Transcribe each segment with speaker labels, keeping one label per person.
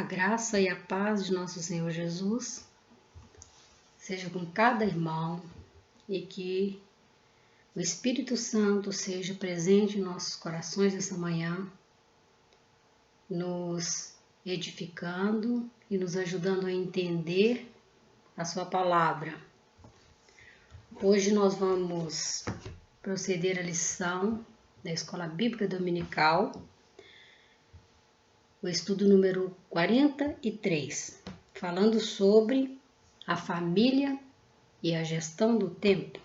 Speaker 1: A graça e a paz de nosso Senhor Jesus seja com cada irmão e que o Espírito Santo seja presente em nossos corações essa manhã, nos edificando e nos ajudando a entender a sua palavra. Hoje nós vamos proceder à lição da Escola Bíblica Dominical, o estudo número 43, falando sobre a família e a gestão do tempo.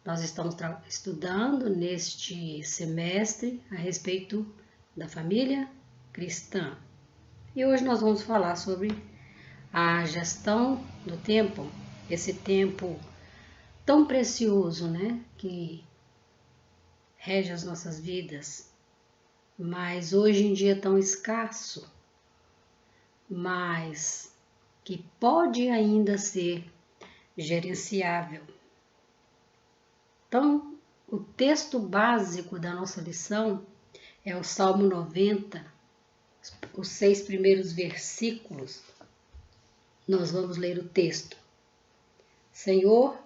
Speaker 1: Nós estamos estudando neste semestre a respeito da família cristã. E hoje nós vamos falar sobre a gestão do tempo, esse tempo tão precioso, né, que rege as nossas vidas, mas hoje em dia tão escasso, mas que pode ainda ser gerenciável. Então, o texto básico da nossa lição é o Salmo 90, os 6 primeiros versículos. Nós vamos ler o texto. Senhor,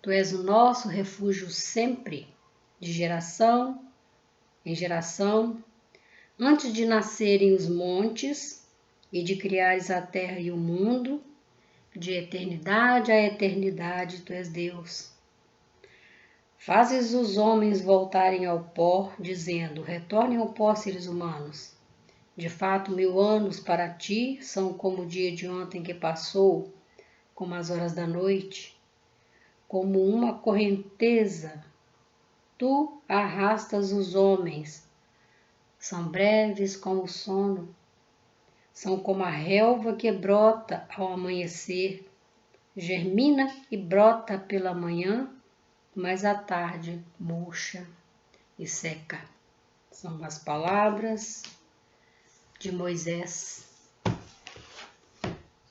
Speaker 1: Tu és o nosso refúgio sempre, de geração em geração, antes de nascerem os montes e de criares a terra e o mundo, de eternidade a eternidade Tu és Deus. Fazes os homens voltarem ao pó, dizendo, retornem ao pó, seres humanos. De fato, 1000 anos para ti são como o dia de ontem que passou, como as horas da noite. Como uma correnteza, tu arrastas os homens. São breves como o sono. São como a relva que brota ao amanhecer. Germina e brota pela manhã, mas à tarde murcha e seca. São as palavras de Moisés.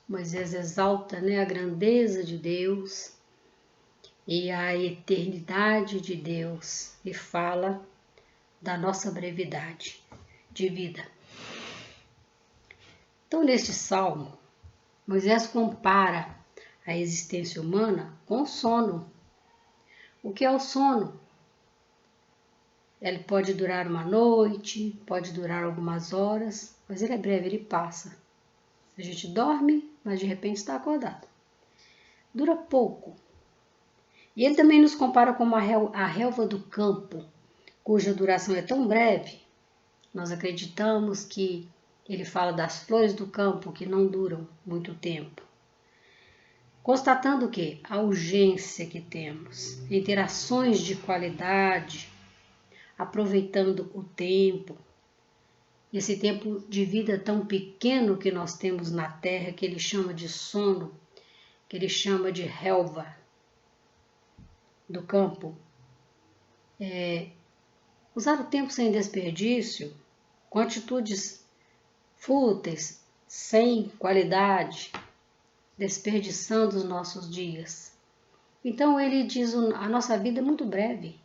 Speaker 1: Moisés exalta, a grandeza de Deus e a eternidade de Deus e fala da nossa brevidade de vida. Então, neste salmo, Moisés compara a existência humana com o sono. O que é o sono? Ele pode durar uma noite, pode durar algumas horas, mas ele é breve, ele passa. A gente dorme, mas de repente está acordado. Dura pouco. E ele também nos compara com a relva do campo, cuja duração é tão breve. Nós acreditamos que ele fala das flores do campo que não duram muito tempo. Constatando o quê? A urgência que temos em ter ações de qualidade, aproveitando o tempo, esse tempo de vida tão pequeno que nós temos na terra, que ele chama de sono, que ele chama de relva do campo. Usar o tempo sem desperdício, com atitudes fúteis, sem qualidade, desperdiçando os nossos dias. Então ele diz, a nossa vida é muito breve.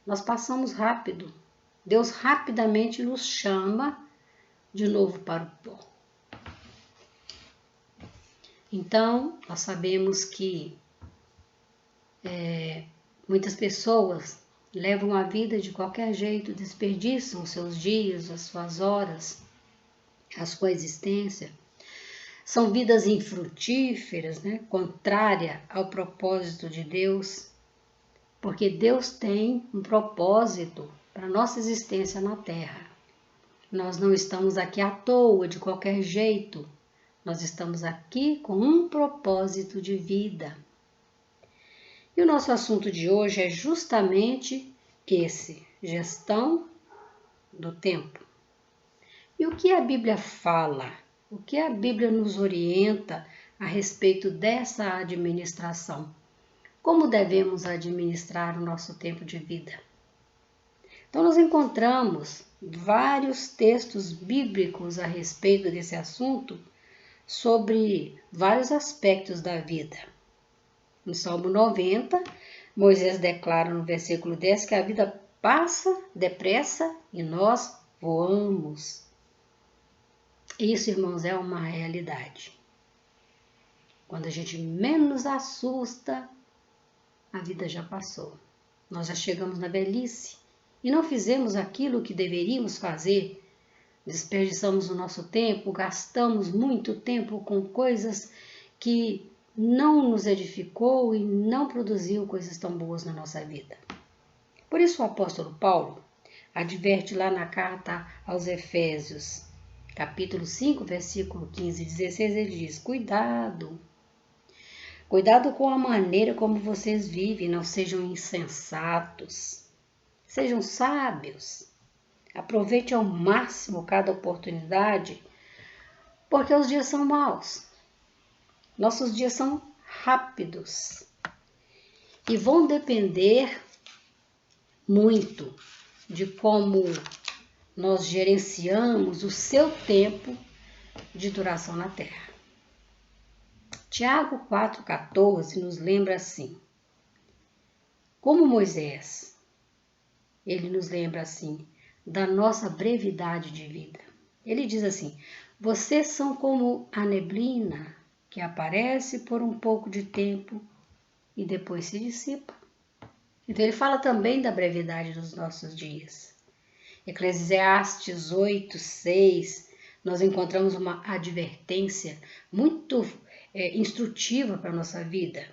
Speaker 1: Nós passamos rápido. Deus rapidamente nos chama de novo para o pó. Então, nós sabemos que muitas pessoas levam a vida de qualquer jeito, desperdiçam os seus dias, as suas horas, a sua existência. São vidas infrutíferas, contrária ao propósito de Deus, porque Deus tem um propósito para a nossa existência na Terra. Nós não estamos aqui à toa, de qualquer jeito. Nós estamos aqui com um propósito de vida. E o nosso assunto de hoje é justamente esse, gestão do tempo. E o que a Bíblia fala? O que a Bíblia nos orienta a respeito dessa administração? Como devemos administrar o nosso tempo de vida? Então, nós encontramos vários textos bíblicos a respeito desse assunto, sobre vários aspectos da vida. No Salmo 90, Moisés declara no versículo 10 que a vida passa depressa e nós voamos. Isso, irmãos, é uma realidade. Quando a gente menos assusta, a vida já passou. Nós já chegamos na velhice e não fizemos aquilo que deveríamos fazer. Desperdiçamos o nosso tempo, gastamos muito tempo com coisas que não nos edificou e não produziu coisas tão boas na nossa vida. Por isso o apóstolo Paulo adverte lá na carta aos Efésios, capítulo 5, versículo 15 e 16, ele diz: Cuidado com a maneira como vocês vivem, não sejam insensatos, sejam sábios. Aproveite ao máximo cada oportunidade, porque os dias são maus. Nossos dias são rápidos e vão depender muito de como nós gerenciamos o seu tempo de duração na Terra. Tiago 4,14 nos lembra assim, como Moisés, ele nos lembra assim, da nossa brevidade de vida. Ele diz assim, vocês são como a neblina que aparece por um pouco de tempo e depois se dissipa. Então ele fala também da brevidade dos nossos dias. Eclesiastes 8:6, nós encontramos uma advertência muito instrutiva para a nossa vida.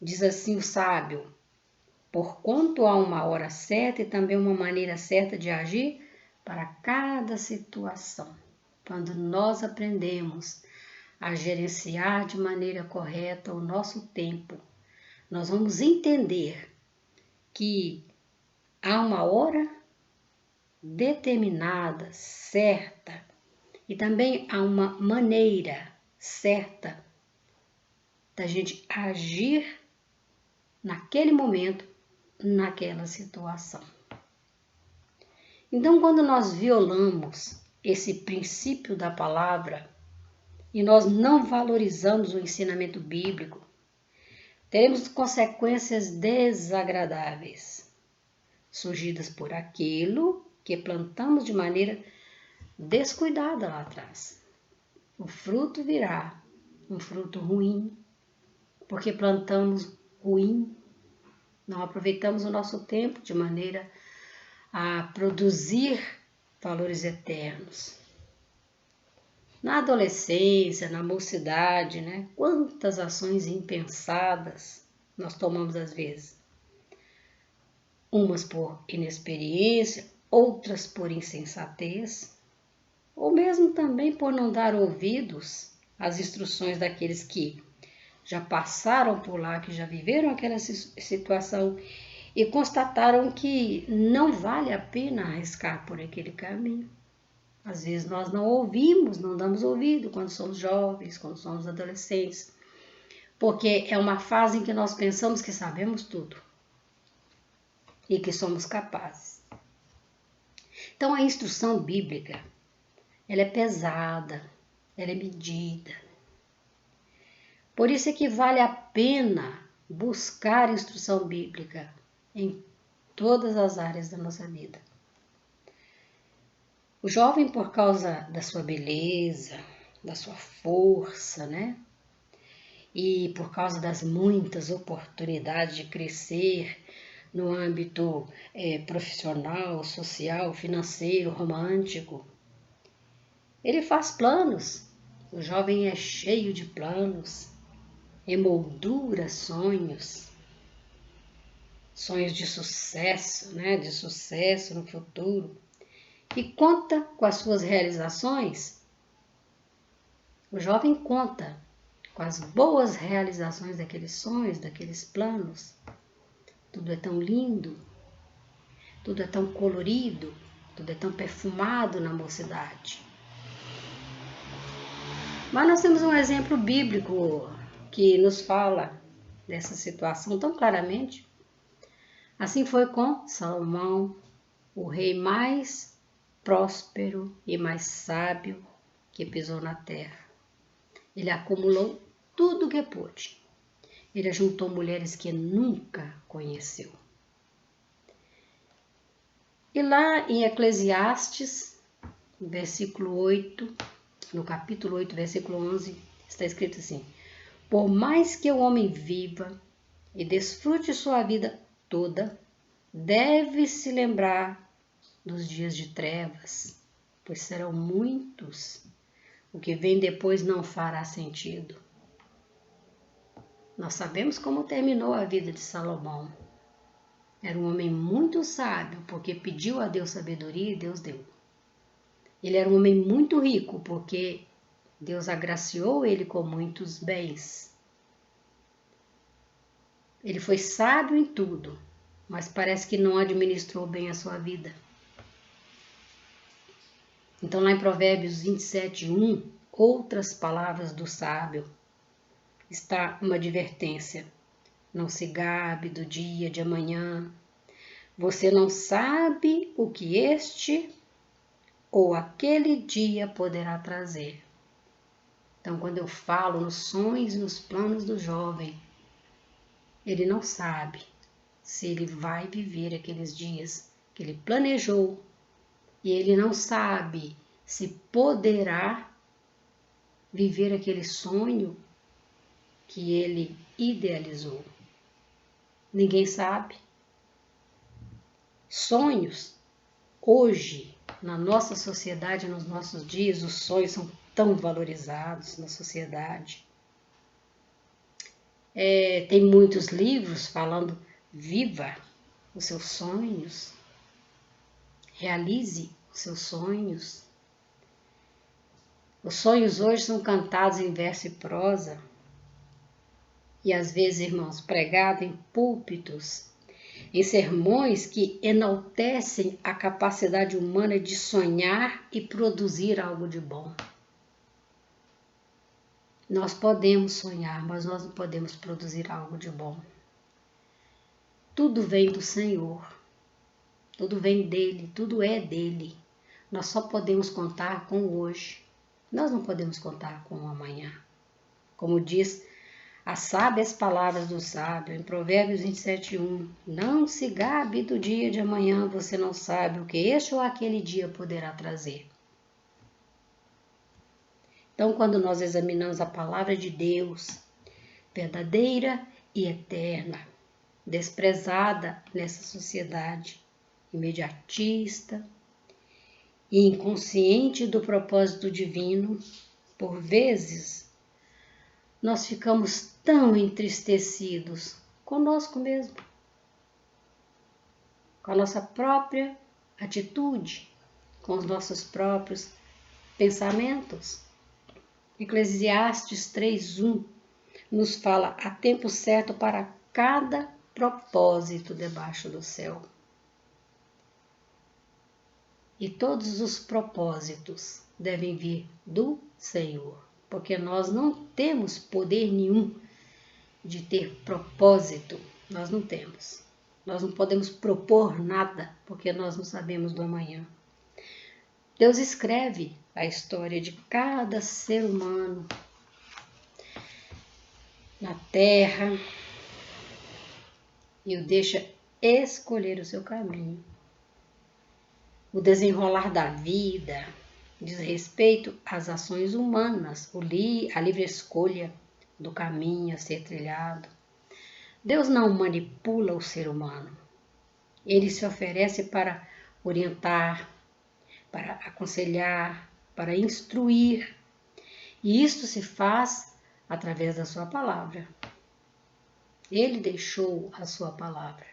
Speaker 1: Diz assim o sábio, porquanto há uma hora certa e também uma maneira certa de agir para cada situação. Quando nós aprendemos a gerenciar de maneira correta o nosso tempo, nós vamos entender que há uma hora determinada, certa, e também há uma maneira certa da gente agir naquele momento, naquela situação. Então, quando nós violamos esse princípio da palavra e nós não valorizamos o ensinamento bíblico, teremos consequências desagradáveis, surgidas por aquilo que plantamos de maneira descuidada lá atrás. O fruto virá um fruto ruim, porque plantamos ruim, não aproveitamos o nosso tempo de maneira a produzir valores eternos. Na adolescência, na mocidade, né? Quantas ações impensadas nós tomamos às vezes. Umas por inexperiência, outras por insensatez, ou mesmo também por não dar ouvidos às instruções daqueles que já passaram por lá, que já viveram aquela situação e constataram que não vale a pena arriscar por aquele caminho. Às vezes nós não ouvimos, não damos ouvido quando somos jovens, quando somos adolescentes, porque é uma fase em que nós pensamos que sabemos tudo e que somos capazes. Então a instrução bíblica, ela é pesada, ela é medida. Por isso é que vale a pena buscar instrução bíblica em todas as áreas da nossa vida. O jovem, por causa da sua beleza, da sua força, né? E por causa das muitas oportunidades de crescer no âmbito profissional, social, financeiro, romântico, ele faz planos. O jovem é cheio de planos, emoldura sonhos de sucesso, né? De sucesso no futuro. E conta com as suas realizações. O jovem conta com as boas realizações daqueles sonhos, daqueles planos. Tudo é tão lindo, tudo é tão colorido, tudo é tão perfumado na mocidade. Mas nós temos um exemplo bíblico que nos fala dessa situação tão claramente. Assim foi com Salomão, o rei mais próspero e mais sábio que pisou na terra. Ele acumulou tudo o que pôde. Ele ajuntou mulheres que nunca conheceu. E lá em Eclesiastes, versículo 8, no capítulo 8, versículo 11, está escrito assim: por mais que o homem viva e desfrute sua vida toda, deve se lembrar dos dias de trevas, pois serão muitos. O que vem depois não fará sentido. Nós sabemos como terminou a vida de Salomão. Era um homem muito sábio, porque pediu a Deus sabedoria e Deus deu. Ele era um homem muito rico, porque Deus agraciou ele com muitos bens. Ele foi sábio em tudo, mas parece que não administrou bem a sua vida. Então, lá em Provérbios 27:1, outras palavras do sábio, está uma advertência. Não se gabe do dia de amanhã. Você não sabe o que este ou aquele dia poderá trazer. Então, quando eu falo nos sonhos e nos planos do jovem, ele não sabe se ele vai viver aqueles dias que ele planejou, e ele não sabe se poderá viver aquele sonho que ele idealizou. Ninguém sabe. Sonhos, hoje, na nossa sociedade, nos nossos dias, os sonhos são tão valorizados na sociedade. Tem muitos livros falando: viva os seus sonhos, realize os seus sonhos. Os sonhos hoje são cantados em verso e prosa, e às vezes, irmãos, pregados em púlpitos, em sermões que enaltecem a capacidade humana de sonhar e produzir algo de bom. Nós podemos sonhar, mas nós não podemos produzir algo de bom. Tudo vem do Senhor, tudo vem dele, tudo é dele. Nós só podemos contar com o hoje, nós não podemos contar com o amanhã. Como diz as sábias palavras do sábio, em Provérbios 27:1, não se gabe do dia de amanhã, você não sabe o que este ou aquele dia poderá trazer. Então, quando nós examinamos a palavra de Deus, verdadeira e eterna, desprezada nessa sociedade imediatista e inconsciente do propósito divino, por vezes nós ficamos tão entristecidos conosco mesmo, com a nossa própria atitude, com os nossos próprios pensamentos. Eclesiastes 3:1 nos fala: há tempo certo para cada propósito debaixo do céu. E todos os propósitos devem vir do Senhor, porque nós não temos poder nenhum de ter propósito, nós não temos. Nós não podemos propor nada, porque nós não sabemos do amanhã. Deus escreve a história de cada ser humano na terra e o deixa escolher o seu caminho. O desenrolar da vida diz respeito às ações humanas, a livre escolha do caminho a ser trilhado. Deus não manipula o ser humano. Ele se oferece para orientar, para aconselhar, para instruir. E isto se faz através da sua palavra. Ele deixou a sua palavra.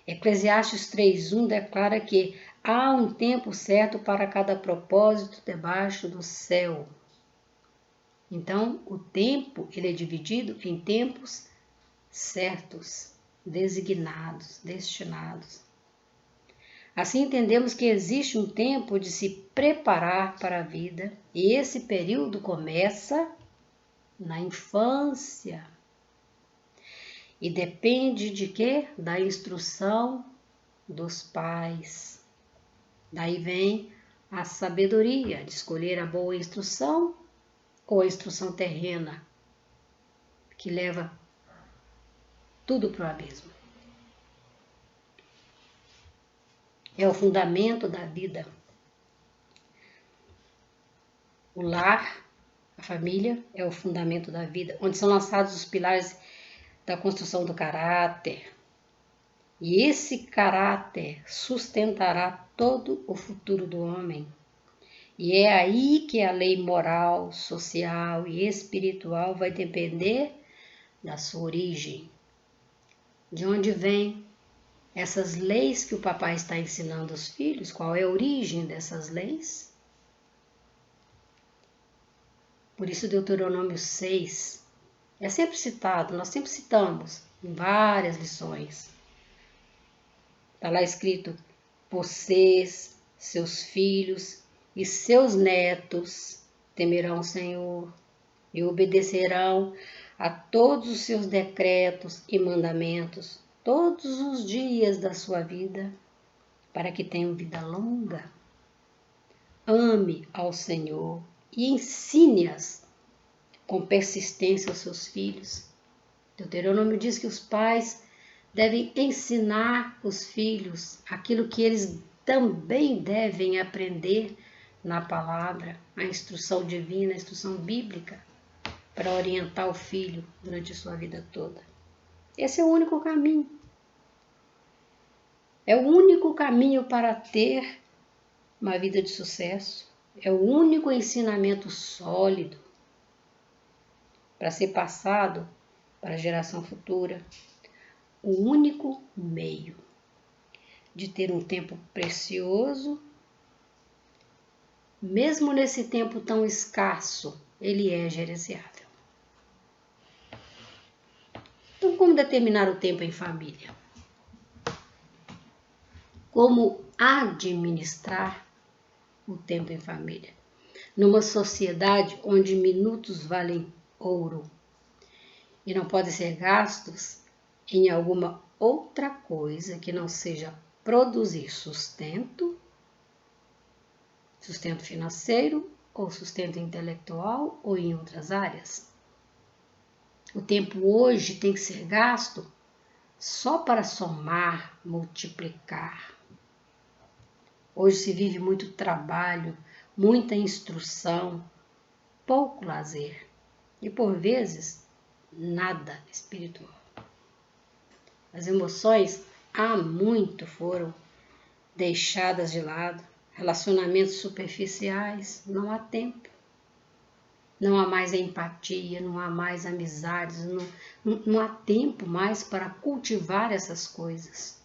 Speaker 1: Eclesiastes 3:1 declara que há um tempo certo para cada propósito debaixo do céu. Então, o tempo ele é dividido em tempos certos, designados, destinados. Assim entendemos que existe um tempo de se preparar para a vida, e esse período começa na infância. E depende de quê? Da instrução dos pais. Daí vem a sabedoria de escolher a boa instrução ou a instrução terrena, que leva tudo para o abismo. É o fundamento da vida. O lar, a família, é o fundamento da vida, onde são lançados os pilares da construção do caráter. E esse caráter sustentará todo o futuro do homem. E é aí que a lei moral, social e espiritual vai depender da sua origem. De onde vêm essas leis que o papai está ensinando aos filhos? Qual é a origem dessas leis? Por isso Deuteronômio 6 é sempre citado, nós sempre citamos em várias lições. Está lá escrito: vocês, seus filhos e seus netos temerão o Senhor e obedecerão a todos os seus decretos e mandamentos todos os dias da sua vida, para que tenham vida longa. Ame ao Senhor e ensine-as com persistência aos seus filhos. Deuteronômio diz que os pais devem ensinar os filhos aquilo que eles também devem aprender na palavra, a instrução divina, a instrução bíblica, para orientar o filho durante a sua vida toda. Esse é o único caminho. É o único caminho para ter uma vida de sucesso. É o único ensinamento sólido para ser passado para a geração futura. O único meio de ter um tempo precioso, mesmo nesse tempo tão escasso, ele é gerenciável. Então, como determinar o tempo em família? Como administrar o tempo em família? Numa sociedade onde minutos valem ouro e não podem ser gastos em alguma outra coisa que não seja produzir sustento financeiro ou sustento intelectual ou em outras áreas. O tempo hoje tem que ser gasto só para somar, multiplicar. Hoje se vive muito trabalho, muita instrução, pouco lazer e, por vezes, nada espiritual. As emoções há muito foram deixadas de lado, relacionamentos superficiais, não há tempo. Não há mais empatia, não há mais amizades, não há tempo mais para cultivar essas coisas.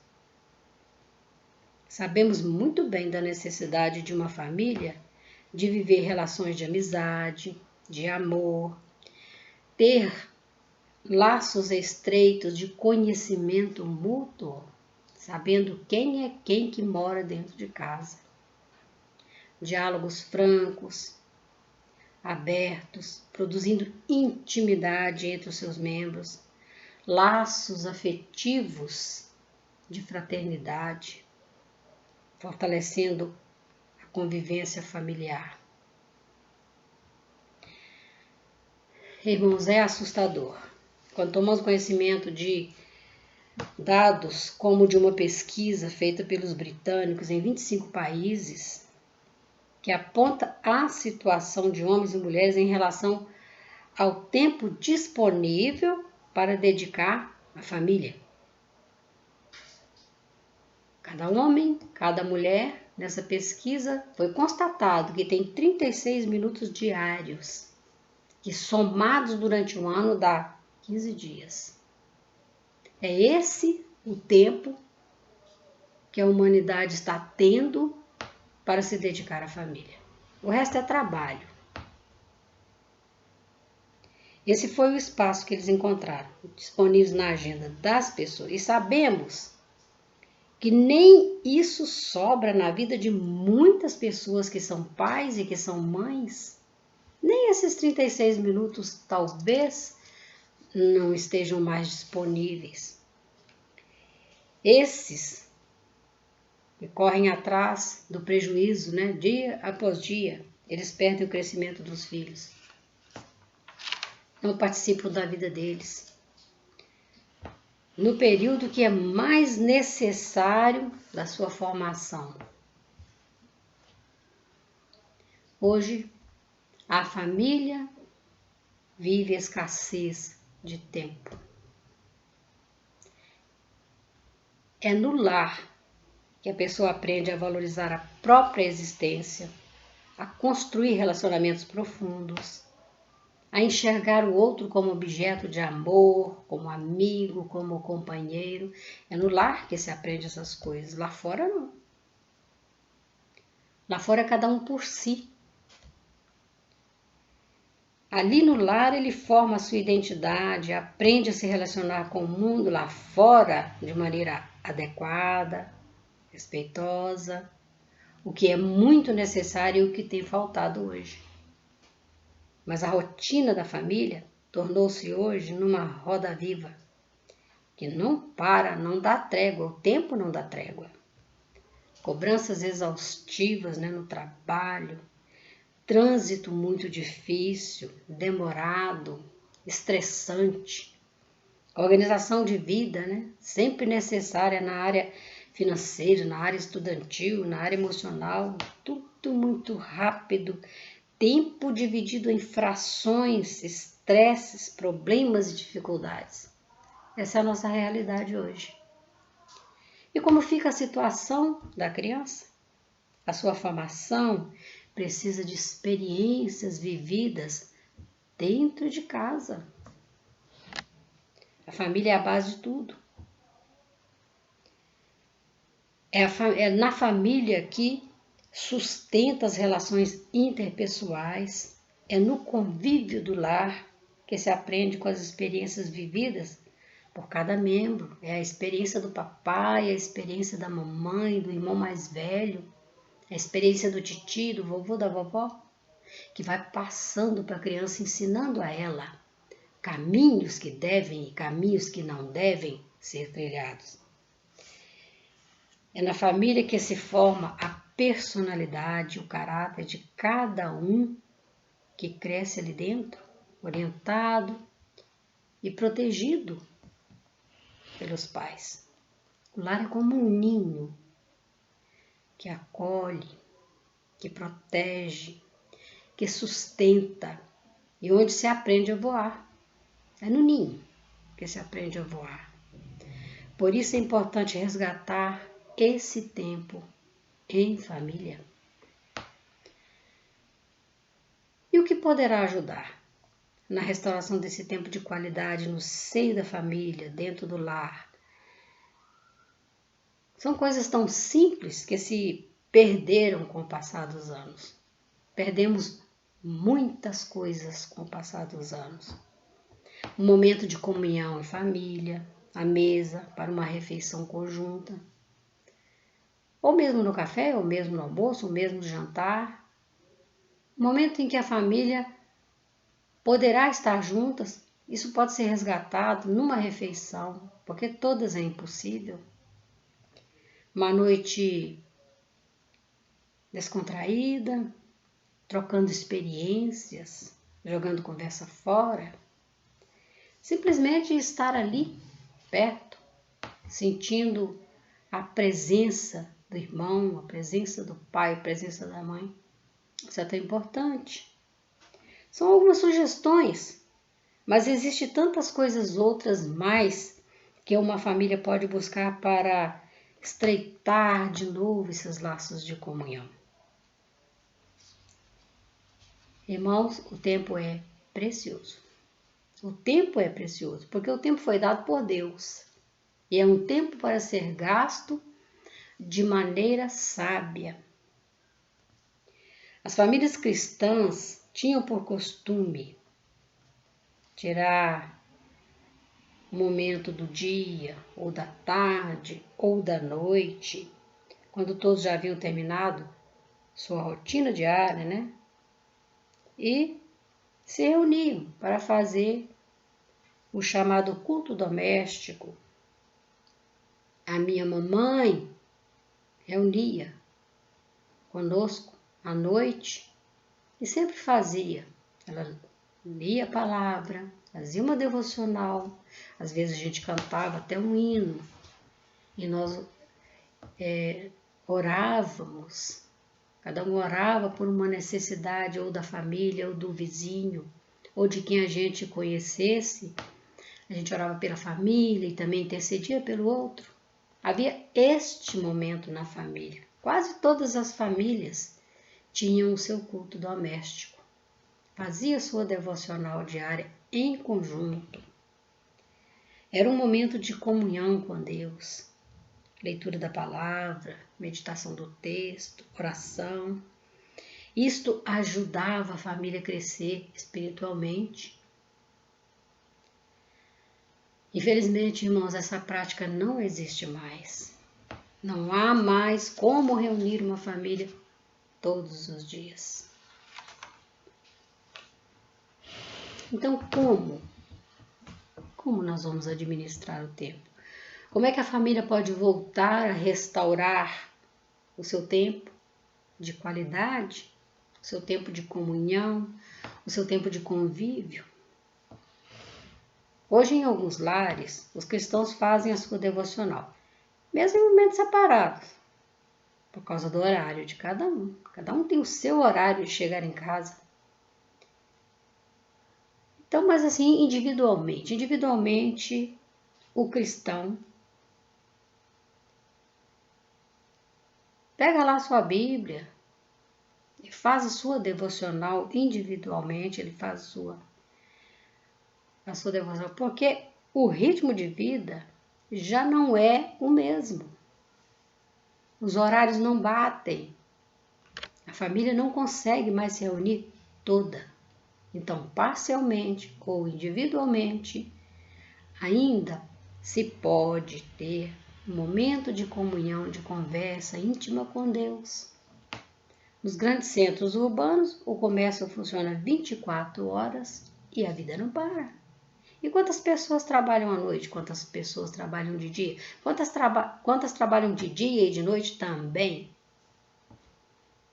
Speaker 1: Sabemos muito bem da necessidade de uma família de viver relações de amizade, de amor, ter laços estreitos de conhecimento mútuo, sabendo quem é quem que mora dentro de casa. Diálogos francos, abertos, produzindo intimidade entre os seus membros, laços afetivos de fraternidade, fortalecendo a convivência familiar. Irmãos, é assustador. Quando tomamos conhecimento de dados como de uma pesquisa feita pelos britânicos em 25 países, que aponta a situação de homens e mulheres em relação ao tempo disponível para dedicar à família. Cada homem, cada mulher, nessa pesquisa foi constatado que tem 36 minutos diários, que somados durante um ano dá 15 dias. É esse o tempo que a humanidade está tendo para se dedicar à família. O resto é trabalho. Esse foi o espaço que eles encontraram, disponíveis na agenda das pessoas. E sabemos que nem isso sobra na vida de muitas pessoas que são pais e que são mães. Nem esses 36 minutos talvez não estejam mais disponíveis. Esses que correm atrás do prejuízo, dia após dia, eles perdem o crescimento dos filhos. Não participam da vida deles. No período que é mais necessário da sua formação. Hoje, A família vive escassez de tempo. É no lar que a pessoa aprende a valorizar a própria existência, a construir relacionamentos profundos, a enxergar o outro como objeto de amor, como amigo, como companheiro. É no lar que se aprende essas coisas. Lá fora não. Lá fora é cada um por si. Ali no lar ele forma a sua identidade, aprende a se relacionar com o mundo lá fora de maneira adequada, respeitosa, o que é muito necessário e o que tem faltado hoje. Mas a rotina da família tornou-se hoje numa roda viva, que não para, não dá trégua, o tempo não dá trégua. Cobranças exaustivas, no trabalho, trânsito muito difícil, demorado, estressante, organização de vida, sempre necessária na área financeira, na área estudantil, na área emocional, tudo muito rápido, tempo dividido em frações, estresses, problemas e dificuldades. Essa é a nossa realidade hoje. E como fica a situação da criança? A sua formação precisa de experiências vividas dentro de casa. A família é a base de tudo. É na família que sustenta as relações interpessoais, é no convívio do lar que se aprende com as experiências vividas por cada membro. É a experiência do papai, a experiência da mamãe, do irmão mais velho, a experiência do titio, do vovô, da vovó, que vai passando para a criança, ensinando a ela caminhos que devem e caminhos que não devem ser trilhados. É na família que se forma a personalidade, o caráter de cada um que cresce ali dentro, orientado e protegido pelos pais. O lar é como um ninho que acolhe, que protege, que sustenta e onde se aprende a voar. É no ninho que se aprende a voar. Por isso é importante resgatar esse tempo em família. E o que poderá ajudar na restauração desse tempo de qualidade no seio da família, dentro do lar? São coisas tão simples que se perderam com o passar dos anos. Perdemos muitas coisas com o passar dos anos. Um momento de comunhão em família, a mesa para uma refeição conjunta, ou mesmo no café, ou mesmo no almoço, ou mesmo no jantar. Um momento em que a família poderá estar juntas, isso pode ser resgatado numa refeição, porque todas é impossível. Uma noite descontraída, trocando experiências, jogando conversa fora. Simplesmente estar ali, perto, sentindo a presença do irmão, a presença do pai, a presença da mãe. Isso é tão importante. São algumas sugestões, mas existe tantas coisas outras mais que uma família pode buscar para estreitar de novo esses laços de comunhão. Irmãos, o tempo é precioso. O tempo é precioso, porque o tempo foi dado por Deus. E é um tempo para ser gasto de maneira sábia. As famílias cristãs tinham por costume tirar um momento do dia, ou da tarde, ou da noite, quando todos já haviam terminado sua rotina diária, e se reuniam para fazer o chamado culto doméstico. A minha mamãe reunia conosco à noite e sempre fazia. Ela lia a palavra, fazia uma devocional, às vezes a gente cantava até um hino e nós orávamos, Cada um orava por uma necessidade ou da família, ou do vizinho, ou de quem a gente conhecesse. A gente orava pela família e também intercedia pelo outro. Havia este momento na família. Quase todas as famílias tinham o seu culto doméstico. Fazia sua devocional diária em conjunto. Era um momento de comunhão com Deus. Leitura da palavra, meditação do texto, oração. Isto ajudava a família a crescer espiritualmente. Infelizmente, irmãos, essa prática não existe mais. Não há mais como reunir uma família todos os dias. Então, como nós vamos administrar o tempo? Como é que a família pode voltar a restaurar o seu tempo de qualidade, o seu tempo de comunhão, o seu tempo de convívio? Hoje, em alguns lares, os cristãos fazem a sua devocional, mesmo em momentos separados, por causa do horário de cada um. Cada um tem o seu horário de chegar em casa. Então, mas assim, individualmente, o cristão pega lá a sua Bíblia e faz a sua devocional individualmente, ele faz a sua devocional, porque o ritmo de vida já não é o mesmo. Os horários não batem. A família não consegue mais se reunir toda. Então, parcialmente ou individualmente, ainda se pode ter um momento de comunhão, de conversa íntima com Deus. Nos grandes centros urbanos, o comércio funciona 24 horas e a vida não para. E quantas pessoas trabalham à noite? Quantas pessoas trabalham de dia? Quantas trabalham de dia e de noite também?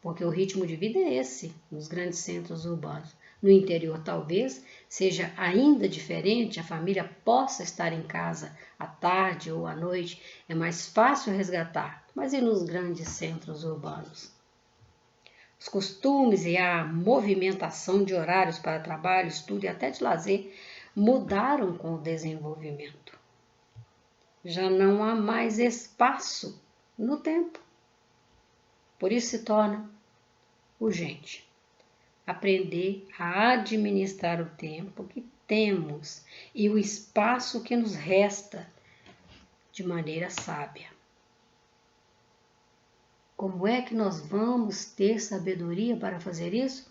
Speaker 1: Porque o ritmo de vida é esse, nos grandes centros urbanos. No interior, talvez, seja ainda diferente, a família possa estar em casa à tarde ou à noite, é mais fácil resgatar, mas e nos grandes centros urbanos? Os costumes e a movimentação de horários para trabalho, estudo e até de lazer mudaram com o desenvolvimento. Já não há mais espaço no tempo. Por isso se torna urgente aprender a administrar o tempo que temos e o espaço que nos resta de maneira sábia. Como é que nós vamos ter sabedoria para fazer isso?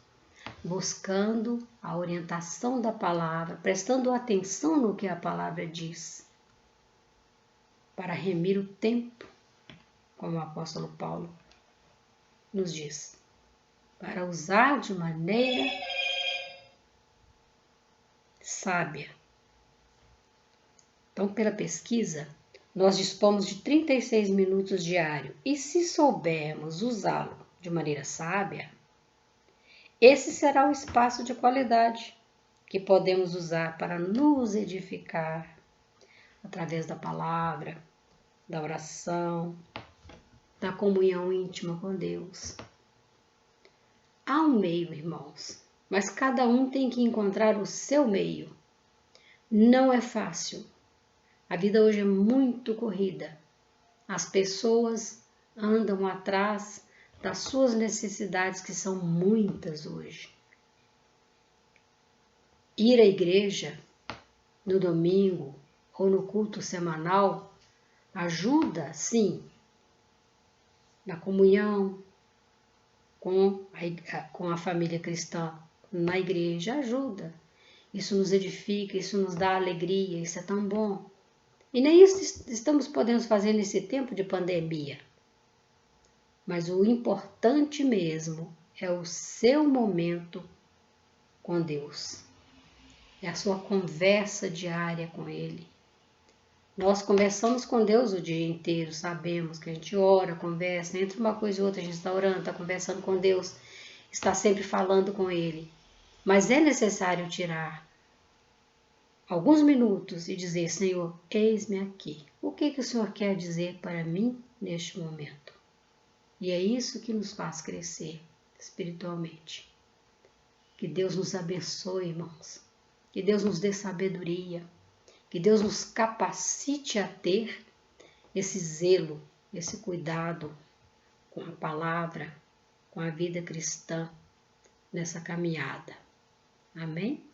Speaker 1: Buscando a orientação da palavra, prestando atenção no que a palavra diz, para remir o tempo, como o apóstolo Paulo nos diz, para usar de maneira sábia. Então, pela pesquisa, nós dispomos de 36 minutos diário e se soubermos usá-lo de maneira sábia, esse será o espaço de qualidade que podemos usar para nos edificar através da palavra, da oração, da comunhão íntima com Deus. Há um meio, irmãos, mas cada um tem que encontrar o seu meio. Não é fácil. A vida hoje é muito corrida. As pessoas andam atrás das suas necessidades, que são muitas hoje. Ir à igreja no domingo ou no culto semanal ajuda, sim, na comunhão com a família cristã na igreja, ajuda. Isso nos edifica, isso nos dá alegria, isso é tão bom. E nem isso estamos podendo fazer nesse tempo de pandemia. Mas o importante mesmo é o seu momento com Deus. É a sua conversa diária com Ele. Nós conversamos com Deus o dia inteiro, sabemos que a gente ora, conversa, entre uma coisa e outra a gente está orando, está conversando com Deus, está sempre falando com Ele. Mas é necessário tirar alguns minutos e dizer: Senhor, eis-me aqui. O que o Senhor quer dizer para mim neste momento? E é isso que nos faz crescer espiritualmente. Que Deus nos abençoe, irmãos. Que Deus nos dê sabedoria. Que Deus nos capacite a ter esse zelo, esse cuidado com a palavra, com a vida cristã nessa caminhada. Amém?